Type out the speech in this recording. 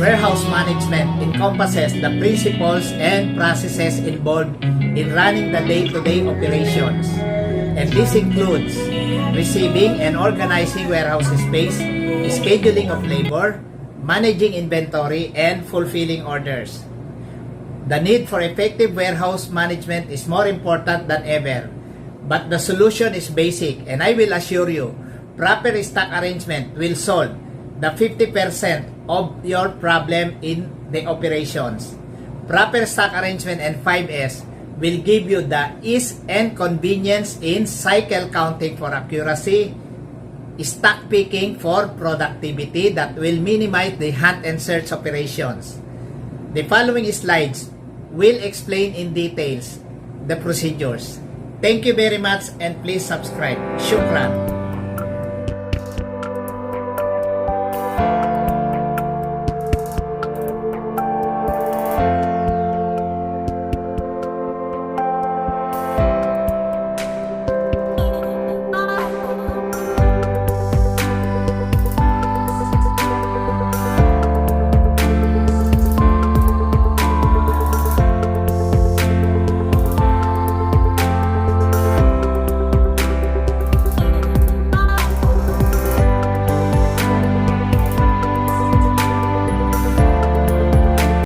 warehouse management encompasses the principles and processes involved in running the day-to-day operations. And this includes receiving and organizing warehouse space, scheduling of labor, managing inventory, and fulfilling orders. The need for effective warehouse management is more important than ever, but the solution is basic, and I will assure you, proper stock arrangement will solve the 50% of your problem in the operations. Proper stock arrangement and 5S will give you the ease and convenience in cycle counting for accuracy, stock picking for productivity that will minimize the hunt and search operations. The following slides will explain in details the procedures. Thank you very much and please subscribe. Shukran.